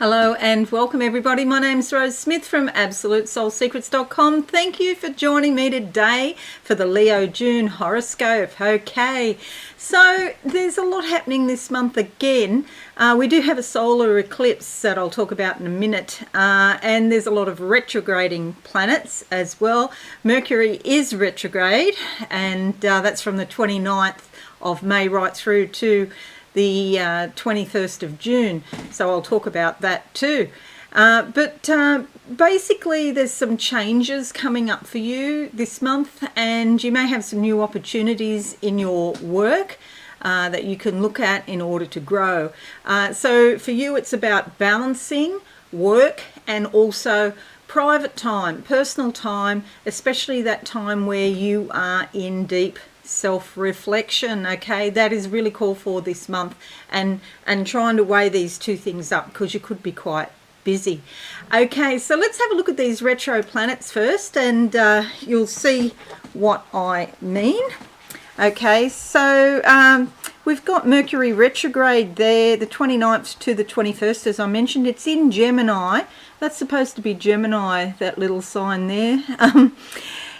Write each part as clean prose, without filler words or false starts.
Hello and welcome everybody. My name's Rose Smith from AbsoluteSoulSecrets.com. Thank you for joining me today for the Leo June horoscope. Okay, so there's a lot happening this month again. We do have a solar eclipse that I'll talk about in a minute, and there's a lot of retrograding planets as well. Mercury is retrograde, and that's from the 29th of May right through to the 21st of June, so I'll talk about that too. But basically there's some changes coming up for you this month, and you may have some new opportunities in your work that you can look at in order to grow. So for you it's about balancing work and also private time, personal time, especially that time where you are in deep self-reflection. Okay, that is really called for this month, and trying to weigh these two things up because you could be quite busy. Okay, so let's have a look at these retro planets first, and you'll see what I mean. Okay, so we've got Mercury retrograde there, the 29th to the 21st, as I mentioned. It's in Gemini. That's supposed to be Gemini, that little sign there.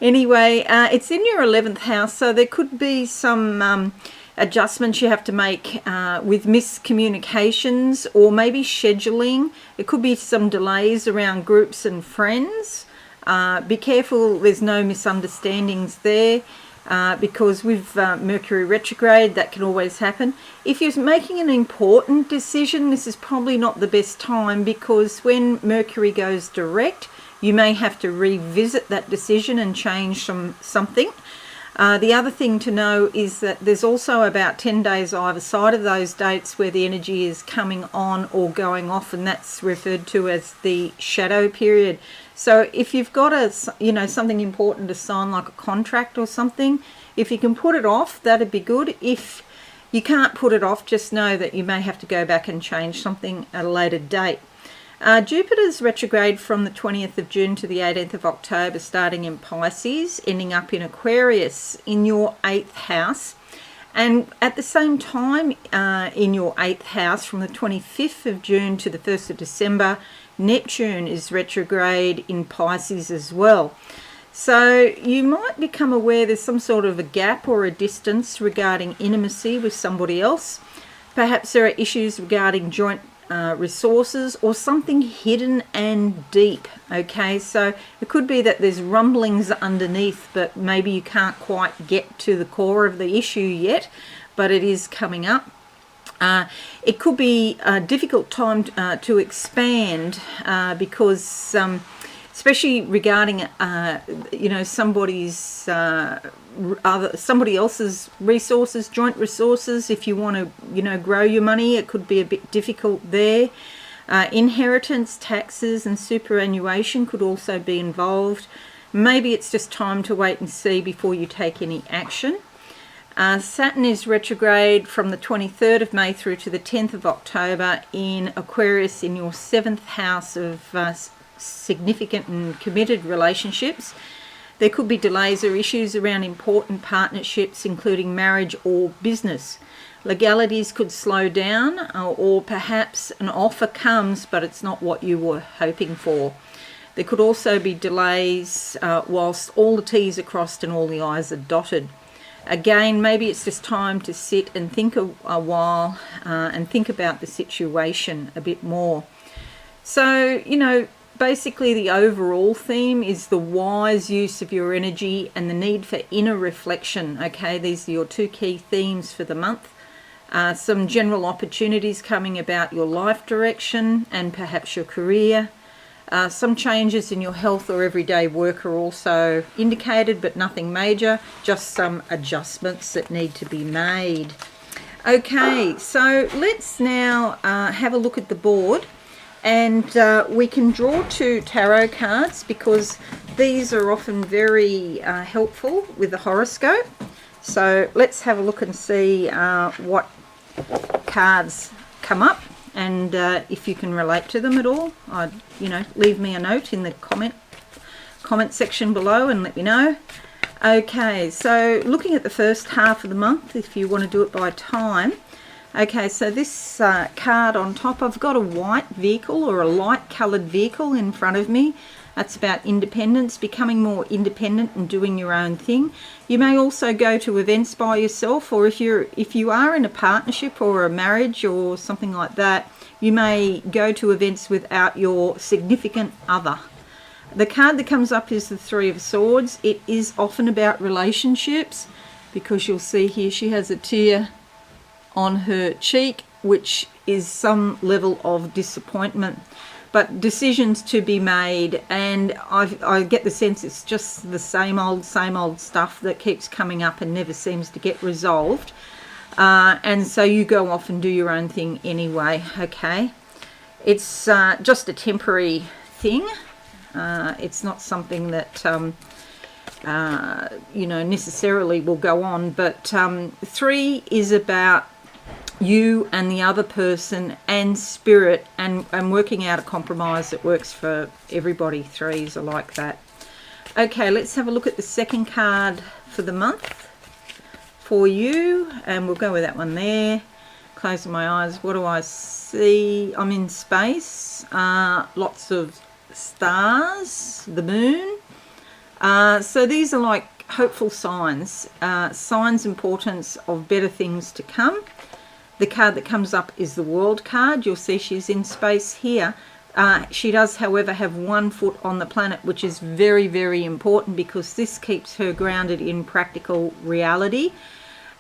Anyway, it's in your 11th house, so there could be some adjustments you have to make with miscommunications or maybe scheduling. It could be some delays around groups and friends. Be careful there's no misunderstandings there, because with Mercury retrograde that can always happen. If you're making an important decision, this is probably not the best time, because when Mercury goes direct, you may have to revisit that decision and change something. The other thing to know is that there's also about 10 days either side of those dates where the energy is coming on or going off, and that's referred to as the shadow period. So if you've got something important to sign, like a contract or something, if you can put it off, that'd be good. If you can't put it off, just know that you may have to go back and change something at a later date. Jupiter's retrograde from the 20th of June to the 18th of October, starting in Pisces, ending up in Aquarius in your 8th house. And at the same time, in your 8th house, from the 25th of June to the 1st of December, Neptune is retrograde in Pisces as well. So you might become aware there's some sort of a gap or a distance regarding intimacy with somebody else. Perhaps there are issues regarding joint resources or something hidden and deep. Okay, so it could be that there's rumblings underneath, but maybe you can't quite get to the core of the issue yet, but it is coming up. It could be a difficult time to expand, because especially regarding somebody else's resources, joint resources. If you want to grow your money, it could be a bit difficult there. Inheritance, taxes and superannuation could also be involved. Maybe it's just time to wait and see before you take any action. Saturn is retrograde from the 23rd of May through to the 10th of October in Aquarius in your 7th house of significant and committed relationships. There could be delays or issues around important partnerships, including marriage or business. Legalities could slow down, or perhaps an offer comes but it's not what you were hoping for. There could also be delays whilst all the T's are crossed and all the I's are dotted. Again, maybe it's just time to sit and think a while and think about the situation a bit more. So, basically the overall theme is the wise use of your energy and the need for inner reflection. Okay, these are your two key themes for the month. Some general opportunities coming about your life direction and perhaps your career. Some changes in your health or everyday work are also indicated, but nothing major, just some adjustments that need to be made. Okay, so let's now have a look at the board. And we can draw two tarot cards because these are often very helpful with the horoscope. So let's have a look and see what cards come up, and if you can relate to them at all. Leave me a note in the comment section below and let me know. Okay, so looking at the first half of the month, if you want to do it by time, Okay, so this card on top, I've got a white vehicle or a light coloured vehicle in front of me. That's about independence, becoming more independent and doing your own thing. You may also go to events by yourself, or if you are in a partnership or a marriage or something like that, you may go to events without your significant other. The card that comes up is the Three of Swords. It is often about relationships, because you'll see here she has a tear on her cheek, which is some level of disappointment, but decisions to be made. And I get the sense it's just the same old stuff that keeps coming up and never seems to get resolved. And so you go off and do your own thing anyway. Okay, it's just a temporary thing. It's not something that necessarily will go on. But 3 is about you and the other person and spirit, and working out a compromise that works for everybody. 3s are like that. Okay, let's have a look at the second card for the month for you, and we'll go with that one there. Closing my eyes, what do I see? I'm in space, lots of stars, the moon. So these are like hopeful signs, importance of better things to come. The card that comes up is the World card. You'll see she's in space here. She does, however, have one foot on the planet, which is very, very important, because this keeps her grounded in practical reality.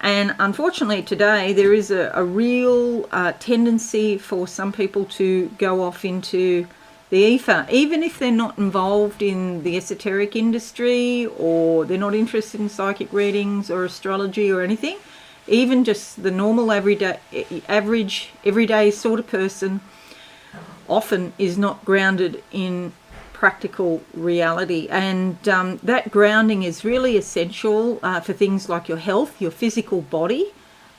And unfortunately today there is a real tendency for some people to go off into the ether, even if they're not involved in the esoteric industry, or they're not interested in psychic readings or astrology or anything. Even just the normal average everyday sort of person often is not grounded in practical reality, and that grounding is really essential for things like your health, your physical body.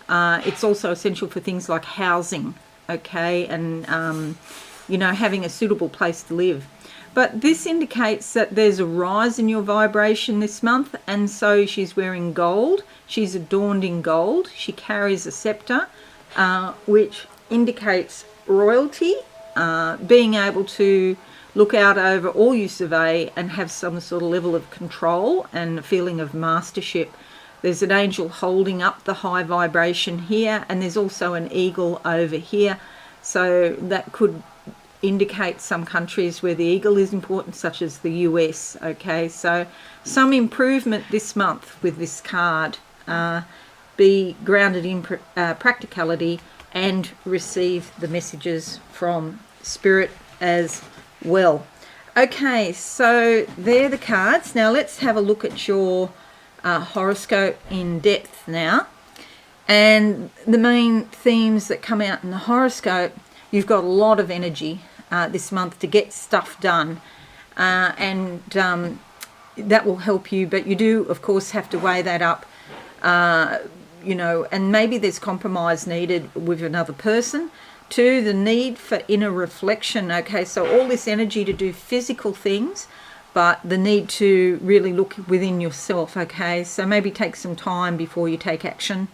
It's also essential for things like housing, okay, and having a suitable place to live. But this indicates that there's a rise in your vibration this month, and so she's wearing gold. She's adorned in gold. She carries a scepter, which indicates royalty, being able to look out over all you survey and have some sort of level of control and a feeling of mastership. There's an angel holding up the high vibration here, and there's also an eagle over here. So that could indicate some countries where the eagle is important, such as the US. Okay, so some improvement this month with this card. Be grounded in practicality and receive the messages from spirit as well. Okay, so they're the cards. Now let's have a look at your horoscope in depth now. And the main themes that come out in the horoscope: you've got a lot of energy this month to get stuff done, and that will help you, but you do of course have to weigh that up, and maybe there's compromise needed with another person. 2, the need for inner reflection. Okay, so all this energy to do physical things, but the need to really look within yourself. Okay, so maybe take some time before you take action.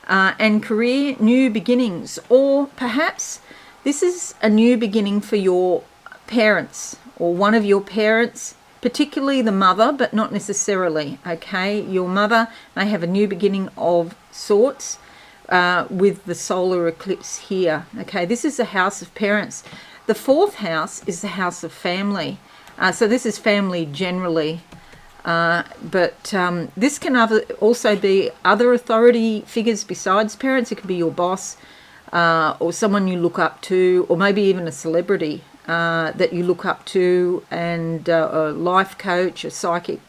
And career, new beginnings, or perhaps this is a new beginning for your parents or one of your parents, particularly the mother, but not necessarily. Okay, your mother may have a new beginning of sorts with the solar eclipse here. Okay, this is the house of parents. The 4th house is the house of family. So this is family generally. But this can also be other authority figures besides parents. It could be your boss, or someone you look up to, or maybe even a celebrity that you look up to, and a life coach, a psychic,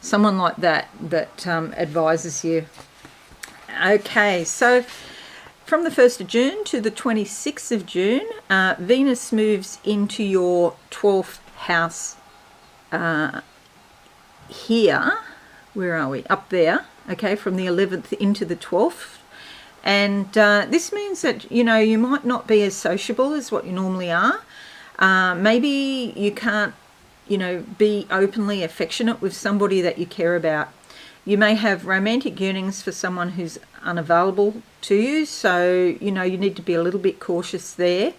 someone like that advises you. Okay, so from the 1st of June to the 26th of June, Venus moves into your 12th house here. Where are we? Up there. Okay, from the 11th into the 12th. And this means that, you might not be as sociable as what you normally are. Maybe you can't, be openly affectionate with somebody that you care about. You may have romantic yearnings for someone who's unavailable to you, so you need to be a little bit cautious there.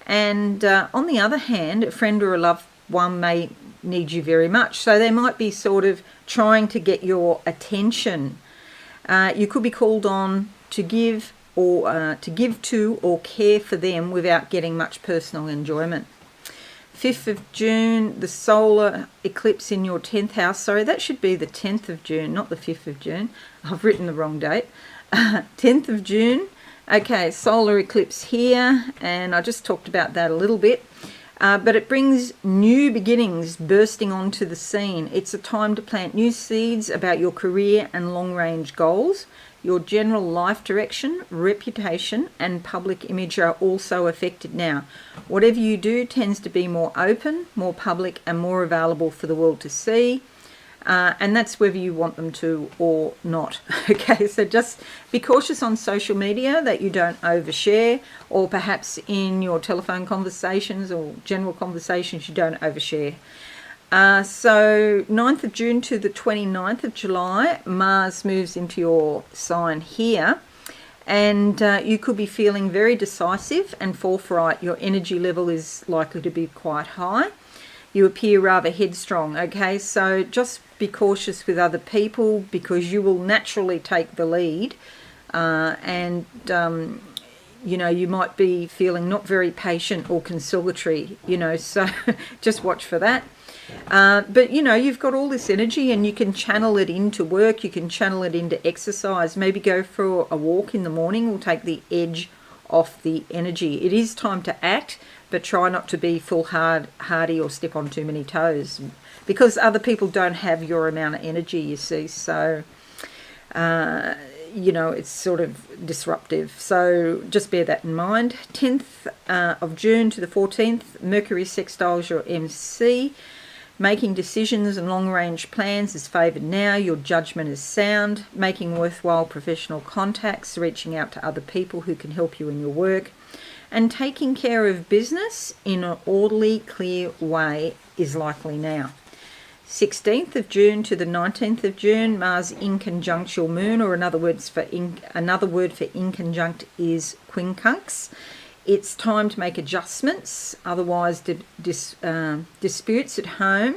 And on the other hand, a friend or a loved one may need you very much, so they might be sort of trying to get your attention. You could be called on to give to or care for them without getting much personal enjoyment. 5th of June, the solar eclipse in your 10th house. Sorry, that should be the 10th of June, not the 5th of June. I've written the wrong date. 10th of June. Okay, solar eclipse here, and I just talked about that a little bit. But it brings new beginnings bursting onto the scene. It's a time to plant new seeds about your career and long-range goals. Your general life direction, reputation, and public image are also affected now. Whatever you do tends to be more open, more public, and more available for the world to see. And that's whether you want them to or not. Okay, so just be cautious on social media that you don't overshare, or perhaps in your telephone conversations or general conversations you don't overshare. So 9th of June to the 29th of July, Mars moves into your sign here, and you could be feeling very decisive and forthright. Your energy level is likely to be quite high. You appear rather headstrong, okay? So just be cautious with other people, because you will naturally take the lead, and you might be feeling not very patient or conciliatory, so just watch for that. But you've got all this energy, and you can channel it into work, you can channel it into exercise. Maybe go for a walk in the morning will take the edge off the energy. It is time to act, but try not to be foolhardy or step on too many toes, because other people don't have your amount of energy, you see. So it's sort of disruptive. So just bear that in mind. 10th of June to the 14th, Mercury sextiles your MC. Making decisions and long-range plans is favoured now. Your judgment is sound. Making worthwhile professional contacts, reaching out to other people who can help you in your work, and taking care of business in an orderly, clear way is likely now. 16th of June to the 19th of June, Mars inconjunct your moon, or another word for inconjunct is quincunx. It's time to make adjustments, otherwise disputes at home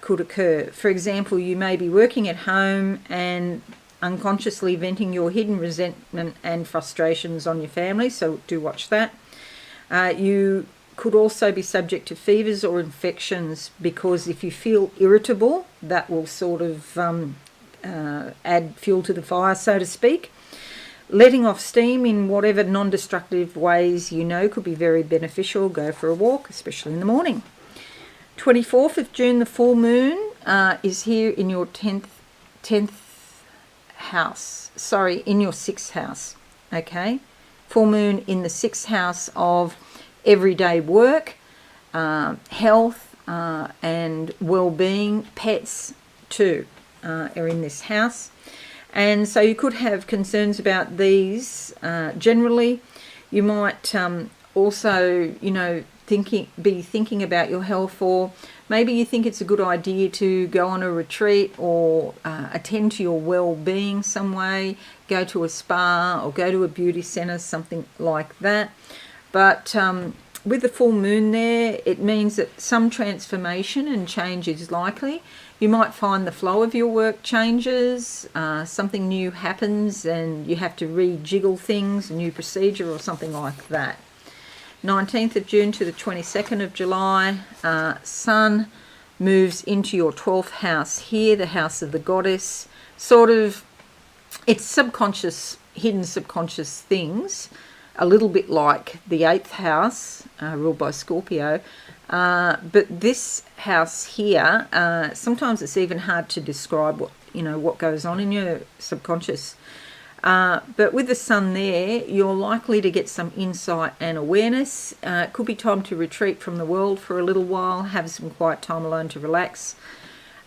could occur. For example, you may be working at home and unconsciously venting your hidden resentment and frustrations on your family, so do watch that. You could also be subject to fevers or infections, because if you feel irritable, that will sort of add fuel to the fire, so to speak. Letting off steam in whatever non-destructive ways could be very beneficial. Go for a walk, especially in the morning. 24th of June, the full moon is here in your 10th house. Sorry, in your 6th house. Okay, full moon in the 6th house of everyday work, health, and well-being. Pets too are in this house. And so you could have concerns about these. Generally, you might also, be thinking about your health, or maybe you think it's a good idea to go on a retreat or attend to your well-being some way, go to a spa or go to a beauty centre, something like that. But with the full moon there, it means that some transformation and change is likely. You might find the flow of your work changes, something new happens and you have to rejiggle things, a new procedure or something like that. 19th of June to the 22nd of July, Sun moves into your 12th house here, the house of the goddess. Sort of, it's subconscious, hidden subconscious things, a little bit like the 8th house, ruled by Scorpio. But this house here, sometimes it's even hard to describe what goes on in your subconscious. But with the sun there, you're likely to get some insight and awareness. It could be time to retreat from the world for a little while, have some quiet time alone to relax,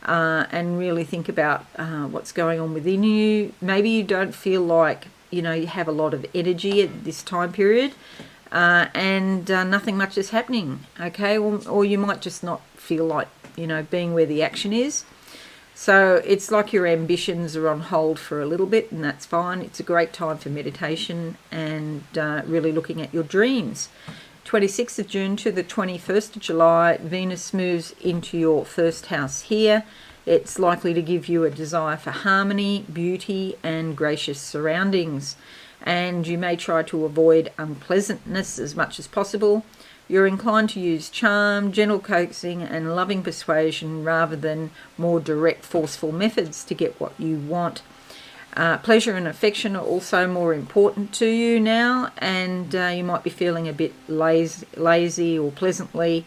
and really think about what's going on within you. Maybe you don't feel like you have a lot of energy at this time period, and nothing much is happening, okay? Or you might just not feel like being where the action is. So it's like your ambitions are on hold for a little bit, and that's fine. It's a great time for meditation and really looking at your dreams. 26th of June to the 21st of July, Venus moves into your first house here. It's likely to give you a desire for harmony, beauty, and gracious surroundings. And you may try to avoid unpleasantness as much as possible. You're inclined to use charm, gentle coaxing, and loving persuasion rather than more direct, forceful methods to get what you want. Pleasure and affection are also more important to you now, and you might be feeling a bit lazy or pleasantly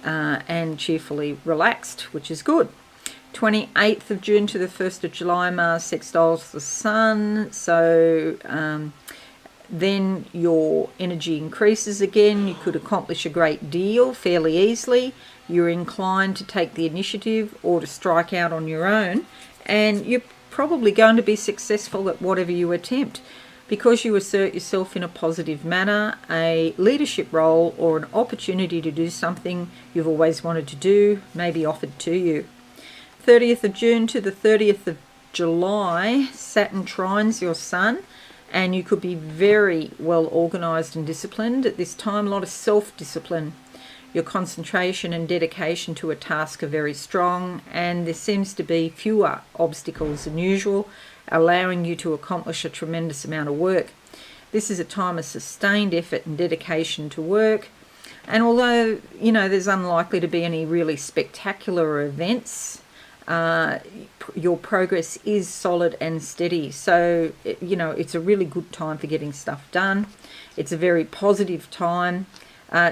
and cheerfully relaxed, which is good. 28th of June to the 1st of July, Mars sextiles the Sun, so then your energy increases again. You could accomplish a great deal fairly easily. You're inclined to take the initiative or to strike out on your own, and you're probably going to be successful at whatever you attempt because you assert yourself in a positive manner. A leadership role or an opportunity to do something you've always wanted to do may be offered to you. 30th of June to the 30th of July, Saturn trines your Sun, and you could be very well organised and disciplined at this time. A lot of self-discipline. Your concentration and dedication to a task are very strong, and there seems to be fewer obstacles than usual, allowing you to accomplish a tremendous amount of work. This is a time of sustained effort and dedication to work, and although, you know, there's unlikely to be any really spectacular events, your progress is solid and steady. So, you know, it's a really good time for getting stuff done. It's a very positive time.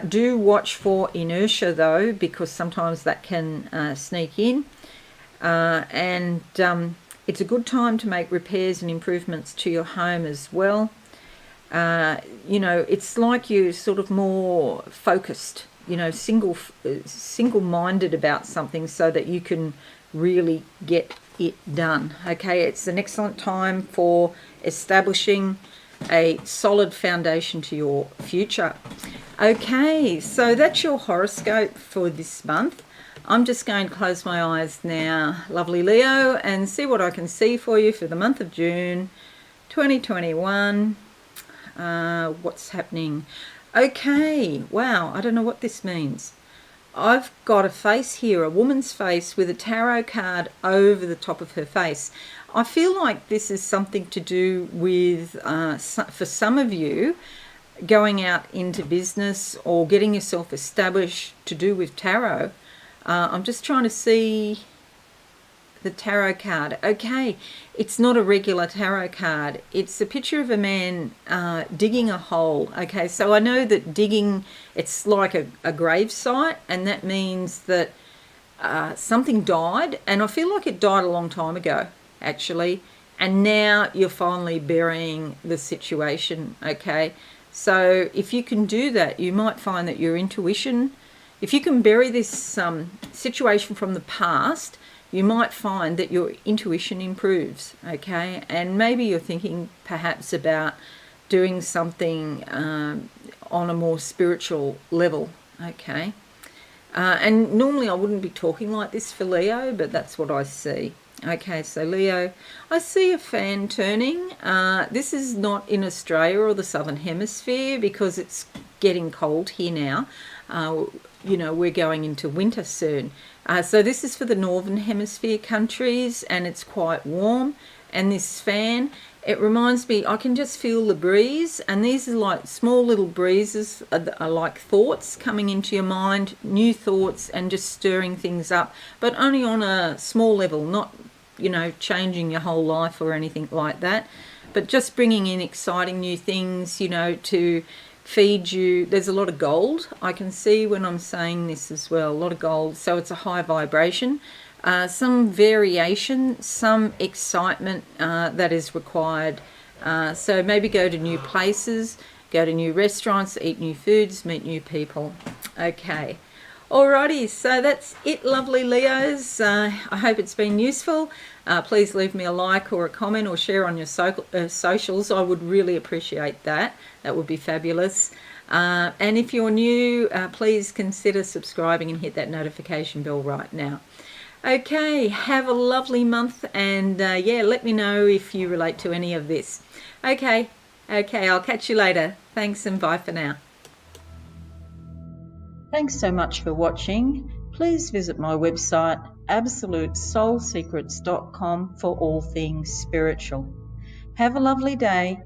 Do watch for inertia though, because sometimes that can sneak in. And it's a good time to make repairs and improvements to your home as well. You know, it's like you're sort of more focused, you know, single-minded about something so that you can really get it done. Okay, it's an excellent time for establishing a solid foundation to your future. Okay, so that's your horoscope for this month. I'm just going to close my eyes now, lovely Leo, and see what I can see for you for the month of June 2021. What's happening? Okay, wow, I don't know what this means. I've got a face here, a woman's face with a tarot card over the top of her face. I feel like this is something to do with, for some of you, going out into business or getting yourself established to do with tarot. I'm just trying to see the tarot card. Okay, it's not a regular tarot card. It's a picture of a man digging a hole. Okay, so I know that digging, it's like a grave site, and that means that something died, and I feel like it died a long time ago, actually, and now you're finally burying the situation. Okay, so if you can do that, you might find that your intuition, if you can bury this situation from the past, you might find that your intuition improves, okay? And maybe you're thinking perhaps about doing something on a more spiritual level, okay? And normally I wouldn't be talking like this for Leo, but that's what I see. Okay, so Leo, I see a fan turning. This is not in Australia or the Southern Hemisphere because it's getting cold here now. You know, we're going into winter soon. So this is for the Northern Hemisphere countries, and it's quite warm. And this fan, it reminds me, I can just feel the breeze, and these are like small little breezes, are like thoughts coming into your mind, new thoughts, and just stirring things up, but only on a small level, not, you know, changing your whole life or anything like that, but just bringing in exciting new things, you know, to feed you. There's a lot of gold I can see when I'm saying this as well, a lot of gold, so it's a high vibration. Some variation, some excitement that is required. So maybe go to new places, go to new restaurants, eat new foods, meet new people. Okay, alrighty, so that's it, lovely Leos. I hope it's been useful. Please leave me a like or a comment or share on your socials. I would really appreciate that. That would be fabulous. And if you're new, please consider subscribing and hit that notification bell right now. Okay, have a lovely month, and let me know if you relate to any of this. Okay, I'll catch you later. Thanks and bye for now. Thanks so much for watching. Please visit my website absolutesoulsecrets.com for all things spiritual. Have a lovely day.